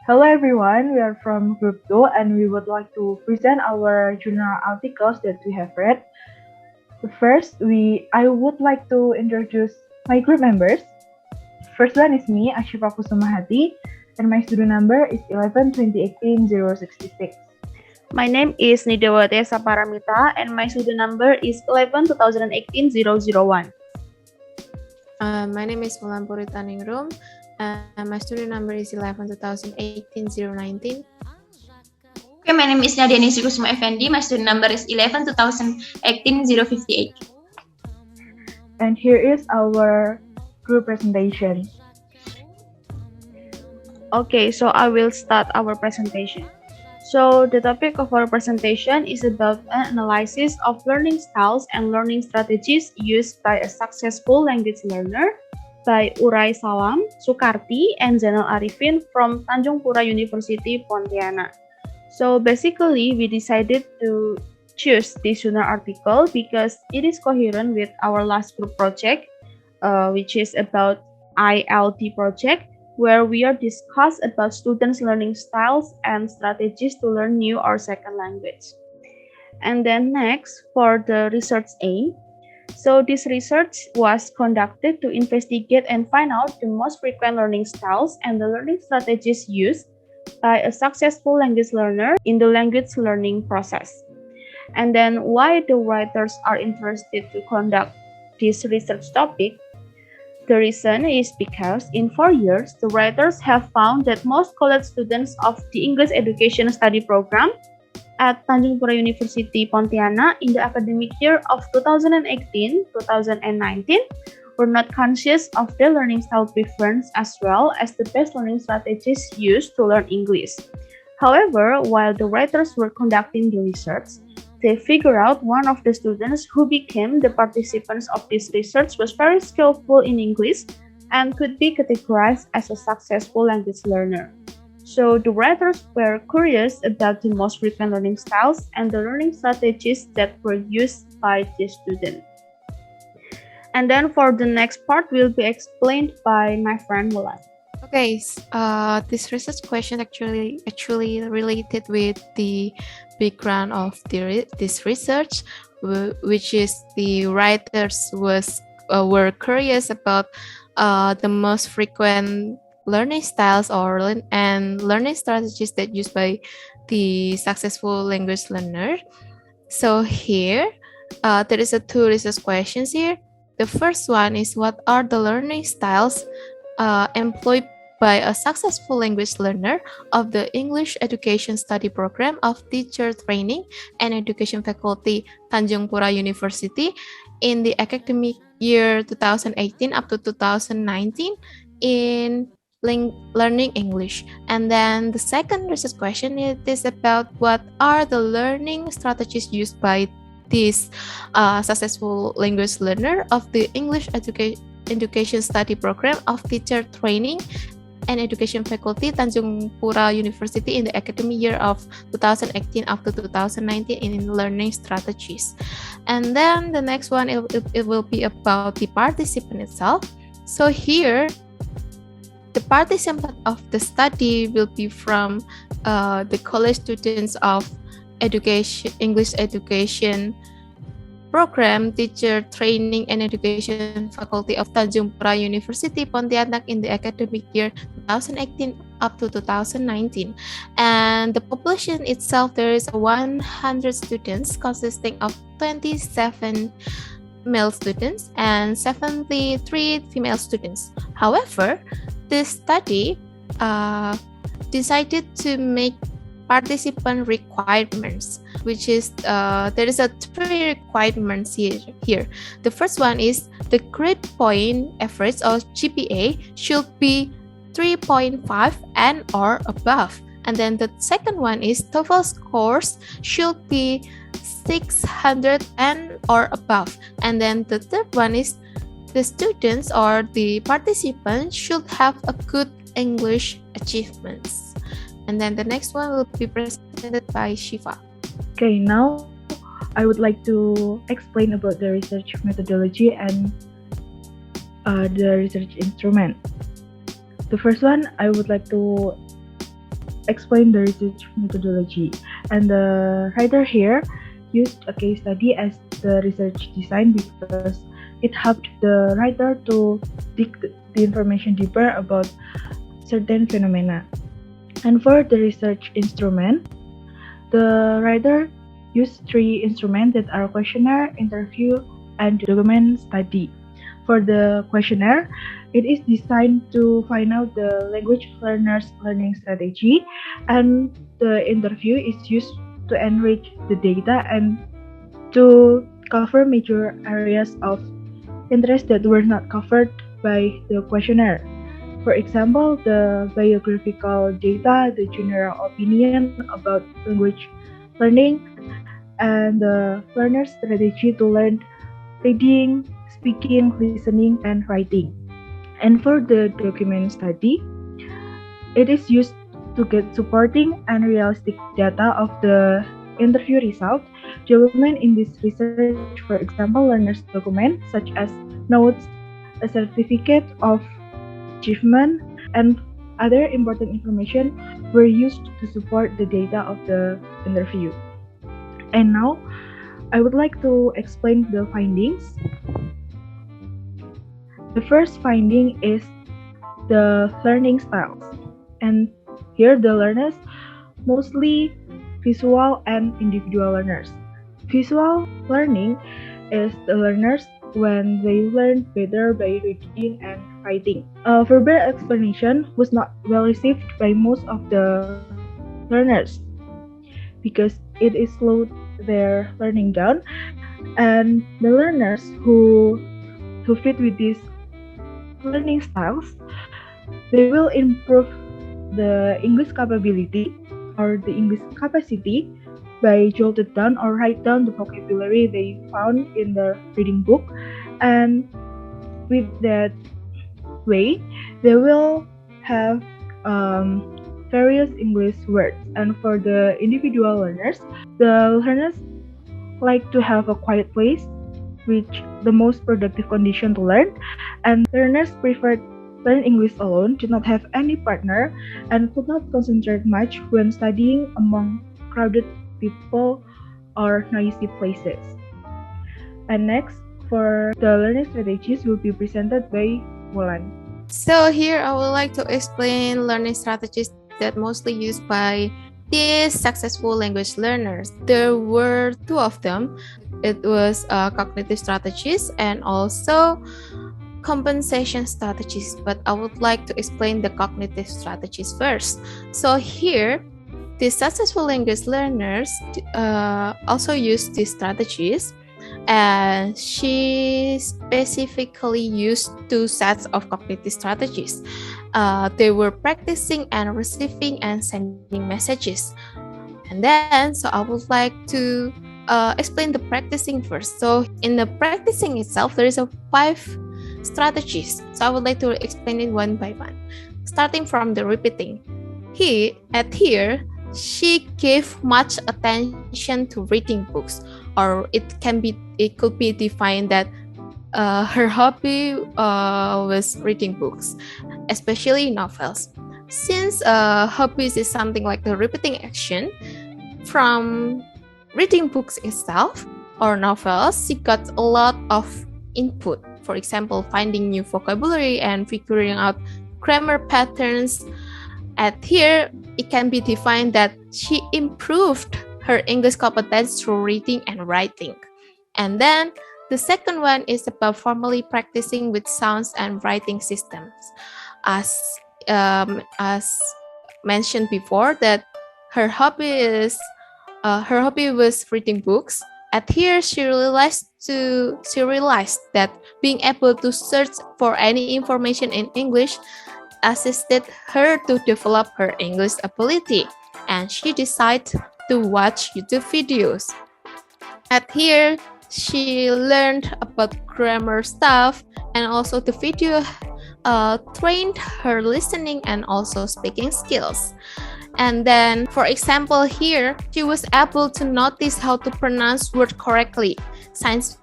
Hello everyone, we are from Group 2 and we would like to present our journal articles that we have read. First, I would like to introduce my group members. First one is me, Asyiva Kusumahati, and my student number is 11-2018-066. My name is Nidyawati Esa Paramita and my student number is 11-2018-001. My name is Wulan Purwitaningrum and my student number is 11-2018-019. Okay, my name is Nadia Ningsih Efendi. My student number is 11-2018-058. And here is our group presentation. Okay, so I will start our presentation. So the topic of our presentation is about an analysis of learning styles and learning strategies used by a successful language learner by Urai Salam, Sukarti, and Zainal Arifin from Tanjung Pura University, Pontianak. So basically, we decided to choose this journal article because it is coherent with our last group project, which is about ILT project, where we are discuss about students' learning styles and strategies to learn new or second language. And then next, for the research aim. So this research was conducted to investigate and find out the most frequent learning styles and the learning strategies used by a successful language learner in the language learning process. And then why the writers are interested to conduct this research topic. The reason is because in 4 years, the writers have found that most college students of the English Education Study Program at Tanjung Pura University, Pontianak in the academic year of 2018-2019 were not conscious of their learning style preference as well as the best learning strategies used to learn English. However, while the writers were conducting the research, they figured out one of the students who became the participants of this research was very skillful in English and could be categorized as a successful language learner. So the writers were curious about the most frequent learning styles and the learning strategies that were used by this student. And then for the next part will be explained by my friend Wulan. Okay, this research question actually related with the background of this research, which is the writers were curious about the most frequent learning styles and learning strategies that used by the successful language learner. So here, there is two research questions here. The first one is, what are the learning styles employed by a successful language learner of the English Education Study Program of Teacher Training and Education Faculty Tanjung Pura University in the academic year 2018 up to 2019 in learning English. And then the second research question is about what are the learning strategies used by this successful language learner of the English Education Study Program of Teacher Training and Education Faculty Tanjung Pura University in the academic year of 2018 up to 2019 in learning strategies. And then the next one, it will be about the participant itself. So here, the participant of the study will be from the college students of English Education Program, Teacher Training and Education Faculty of Tanjung Pura University, Pontianak in the academic year 2018 up to 2019. And the population itself, there is 100 students consisting of 27 male students and 73 female students. However, this study decided to make participant requirements, which is there is a 3 requirements here. The first one is the grade point average or GPA should be 3.5 and or above. And then the second one is TOEFL scores should be 600 and or above. And then the third one is the students or the participants should have a good English achievements. And then the next one will be presented by Shiva. Okay, now I would like to explain about the research methodology and the research instrument. The first one, I would like to explain the research methodology. And the writer here used a case study as the research design because it helped the writer to dig the information deeper about certain phenomena. And for the research instrument, the writer used three instruments that are questionnaire, interview, and document study. For the questionnaire, it is designed to find out the language learner's learning strategy, and the interview is used to enrich the data and to cover major areas of interest that were not covered by the questionnaire. For example, the biographical data, the general opinion about language learning, and the learner's strategy to learn reading, speaking, listening, and writing. And for the document study, it is used to get supporting and realistic data of the interview result. Document in this research, for example, learners' document such as notes, a certificate of achievement, and other important information were used to support the data of the interview. And now, I would like to explain the findings. The first finding is the learning styles. And here the learners, mostly visual and individual learners. Visual learning is the learners when they learn better by reading and writing. Verbal explanation was not well received by most of the learners because it is slowed their learning down, and the learners who fit with these learning styles, they will improve the English capability or the English capacity by jotted down or write down the vocabulary they found in the reading book, and with that way they will have various English words. And for the individual learners, the learners like to have a quiet place, which the most productive condition to learn, and learners prefer learn English alone, do not have any partner, and could not concentrate much when studying among crowded people or noisy places. And next, for the learning strategies will be presented by Wulan. So here I would like to explain learning strategies that mostly used by these successful language learners. There were two of them. It was cognitive strategies and also compensation strategies, but I would like to explain the cognitive strategies first. So here, the successful language learners also use these strategies, and she specifically used two sets of cognitive strategies. They were practicing and receiving and sending messages. And then, so I would like to explain the practicing first. So in the practicing itself, there is a 5 strategies. So I would like to explain it one by one. Starting from the repeating. Here, she gave much attention to reading books, or it could be defined that her hobby was reading books, especially novels. Since hobbies is something like the repeating action, from reading books itself or novels, she got a lot of input. For example, finding new vocabulary and figuring out grammar patterns. At here, it can be defined that she improved her English competence through reading and writing. And then the second one is about formally practicing with sounds and writing systems. As mentioned before, that her hobby was reading books. At here, she realized that being able to search for any information in English assisted her to develop her English ability, and she decided to watch YouTube videos. At here, she learned about grammar stuff, and also the video trained her listening and also speaking skills. And then, for example, here, she was able to notice how to pronounce words correctly, since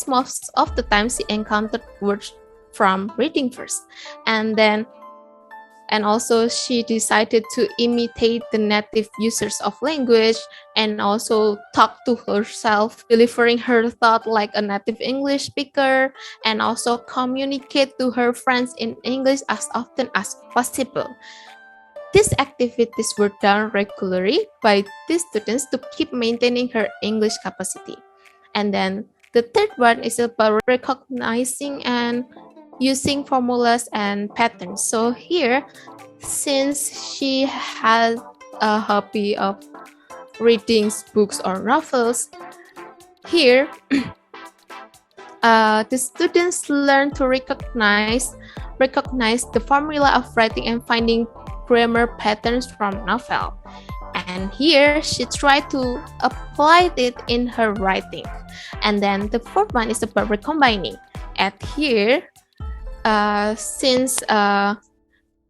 most of the time she encountered words from reading first. And then, And also she decided to imitate the native users of language and also talk to herself, delivering her thought like a native English speaker, and also communicate to her friends in English as often as possible. These activities were done regularly by these students to keep maintaining her English capacity. And then the third one is about recognizing and using formulas and patterns. So here, since she has a hobby of reading books or novels, here the students learn to recognize the formula of writing and finding grammar patterns from novel. And here she tried to apply it in her writing. And then the fourth one is about recombining. At here, since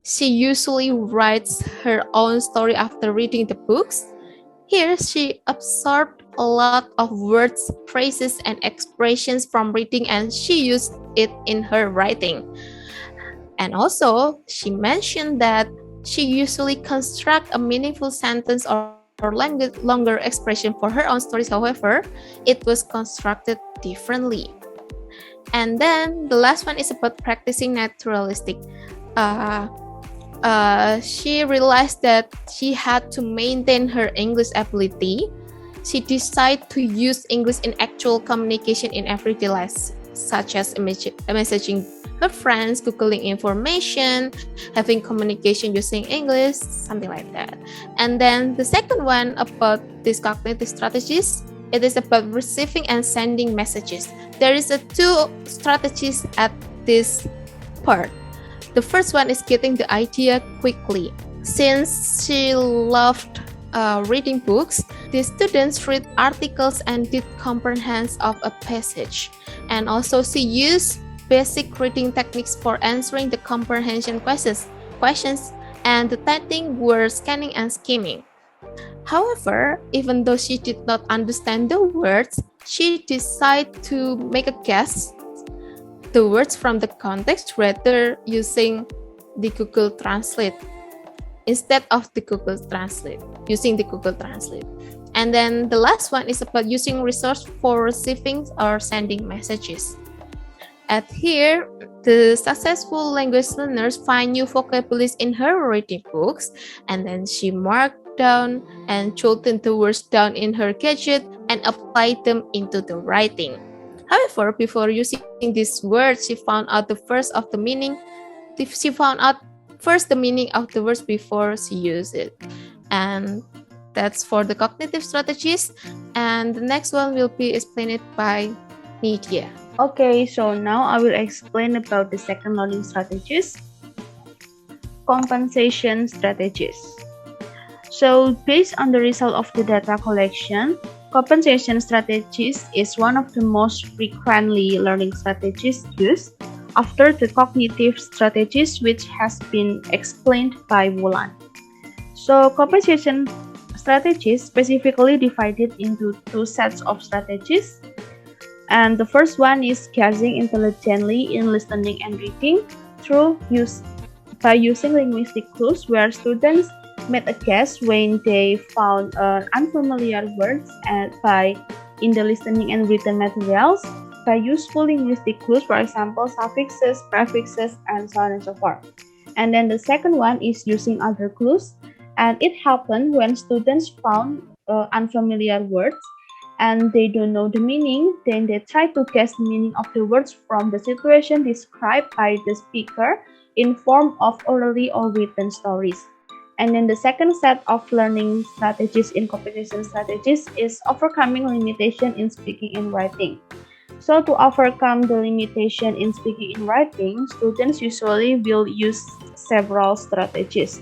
she usually writes her own story after reading the books, here she absorbed a lot of words, phrases, and expressions from reading, and she used it in her writing. And also, she mentioned that she usually construct a meaningful sentence or longer expression for her own stories. However, it was constructed differently. And then the last one is about practicing naturalistic. She realized that she had to maintain her English ability. She decided to use English in actual communication in everyday life, such as messaging her friends, Googling information, having communication using English, something like that. And then the second one about these cognitive strategies, it is about receiving and sending messages. There is two strategies at this part. The first one is getting the idea quickly. Since she loved reading books, the students read articles and did comprehension of a passage. And also she used basic reading techniques for answering the comprehension questions and detecting word scanning and skimming. However, even though she did not understand the words, she decided to make a guess the words from the context rather using the Google Translate instead of the Google Translate, using the Google Translate. And then the last one is about using resource for receiving or sending messages. At here, the successful language learners find new vocabularies in her reading books, and then she marked down and jotted the words down in her gadget and applied them into the writing. However, before using these words, she found out first the meaning of the words before she used it. And that's for the cognitive strategies. And the next one will be explained by Nadia. Okay, so now I will explain about the second learning strategies, compensation strategies. So based on the result of the data collection, compensation strategies is one of the most frequently learning strategies used after the cognitive strategies, which has been explained by Wulan. So compensation strategies specifically divided into two sets of strategies. And the first one is guessing intelligently in listening and reading by using linguistic clues, where students made a guess when they found unfamiliar words in the listening and written materials by useful linguistic clues, for example, suffixes, prefixes, and so on and so forth. And then the second one is using other clues, and it happened when students found unfamiliar words and they don't know the meaning, then they try to guess the meaning of the words from the situation described by the speaker in form of orally or written stories. And then the second set of learning strategies in compensation strategies is overcoming limitation in speaking and writing. So to overcome the limitation in speaking and writing, students usually will use several strategies.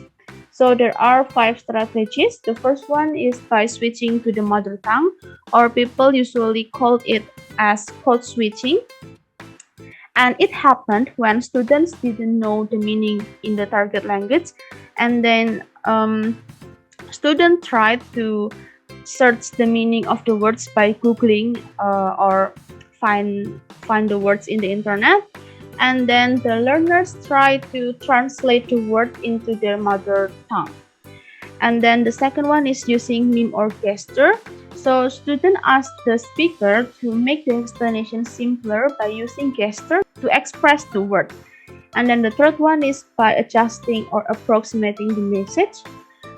So there are 5 strategies. The first one is by switching to the mother tongue, or people usually call it as code switching. And it happened when students didn't know the meaning in the target language, and then students tried to search the meaning of the words by Googling or find the words in the internet. and then the learners try to translate the word into their mother tongue. And then the second one is using meme or gesture. So student ask the speaker to make the explanation simpler by using gesture to express the word. And then the third one is by adjusting or approximating the message,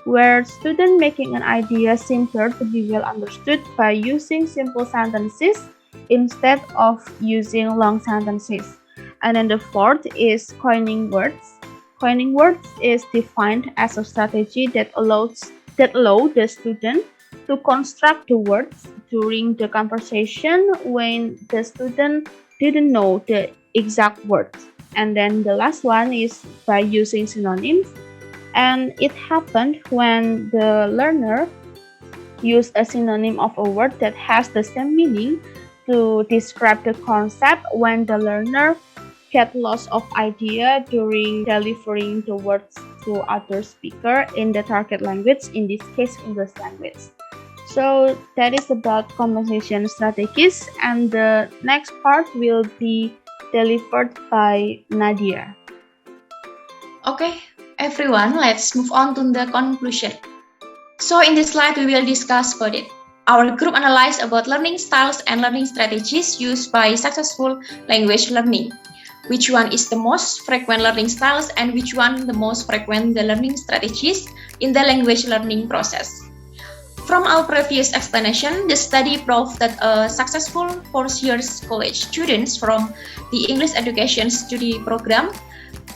where student making an idea simpler to be well understood by using simple sentences instead of using long sentences. And then the fourth is coining words. Coining words is defined as a strategy that allow the student to construct the words during the conversation when the student didn't know the exact words. And then the last one is by using synonyms. And it happened when the learner used a synonym of a word that has the same meaning to describe the concept when the learner get loss of idea during delivering the words to other speaker in the target language, in this case English language. So that is about conversation strategies, and the next part will be delivered by Nadia. Okay, everyone, let's move on to the conclusion. So in this slide, we will discuss about it. Our group analyzed about learning styles and learning strategies used by successful language learning. Which one is the most frequent learning styles and which one the most frequent the learning strategies in the language learning process. From our previous explanation, the study proved that a successful fourth-year college students from the English Education Study Program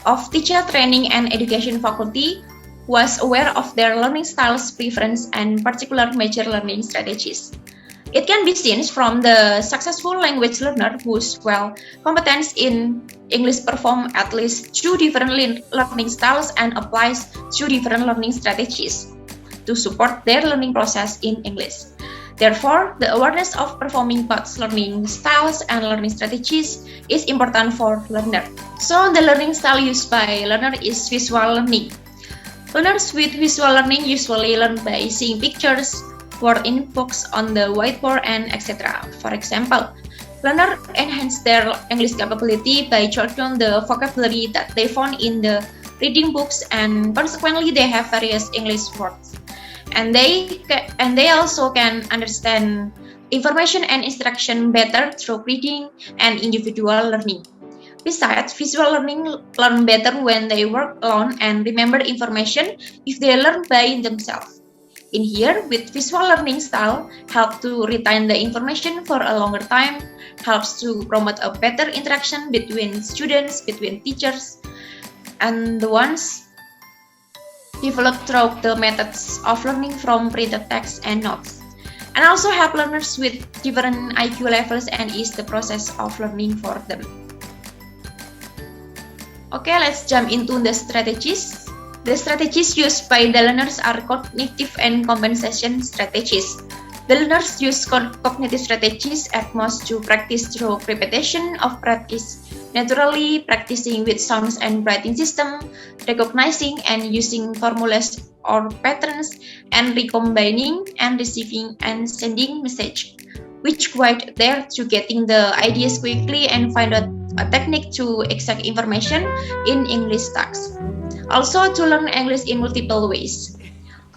of Teacher Training and Education Faculty was aware of their learning styles, preference, and particular major learning strategies. It can be seen from the successful language learner whose competence in English perform at least 2 different learning styles and applies 2 different learning strategies to support their learning process in English. Therefore, the awareness of performing both learning styles and learning strategies is important for learner. So, the learning style used by learner is visual learning. Learners with visual learning usually learn by seeing pictures, word in books on the whiteboard, and etc. For example, learners enhance their English capability by jotting down the vocabulary that they found in the reading books, and consequently they have various English words. And they also can understand information and instruction better through reading and individual learning. Besides, visual learning learn better when they work alone and remember information if they learn by themselves. In here, with visual learning style, help to retain the information for a longer time, helps to promote a better interaction between students, between teachers, and the ones developed through the methods of learning from printed text and notes. And also help learners with different IQ levels and ease the process of learning for them. Okay, let's jump into the strategies. The strategies used by the learners are cognitive and compensation strategies. The learners use cognitive strategies at most to practice through repetition of practice, naturally practicing with sounds and writing system, recognizing and using formulas or patterns, and recombining and receiving and sending message, which guide there to getting the ideas quickly and find out a technique to extract information in English text. Also to learn English in multiple ways.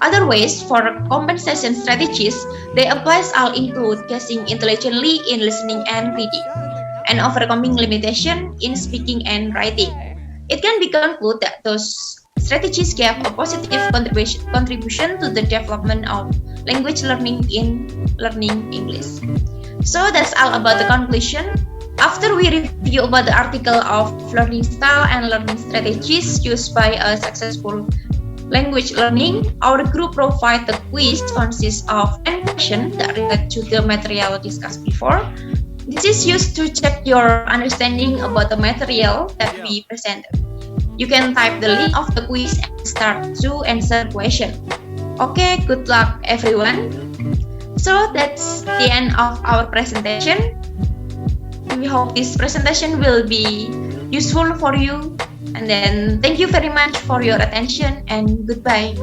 Other ways for compensation strategies they apply all include guessing intelligently in listening and reading, and overcoming limitation in speaking and writing. It can be concluded that those strategies give a positive contribution to the development of language learning in learning English. So that's all about the conclusion. After we review about the article of learning style and learning strategies used by a successful language learning, our group provide the quiz consists of 10 questions that relate to the material discussed before. This is used to check your understanding about the material that we presented. You can type the link of the quiz and start to answer question. Okay, good luck everyone. So that's the end of our presentation. We hope this presentation will be useful for you. And then thank you very much for your attention and goodbye.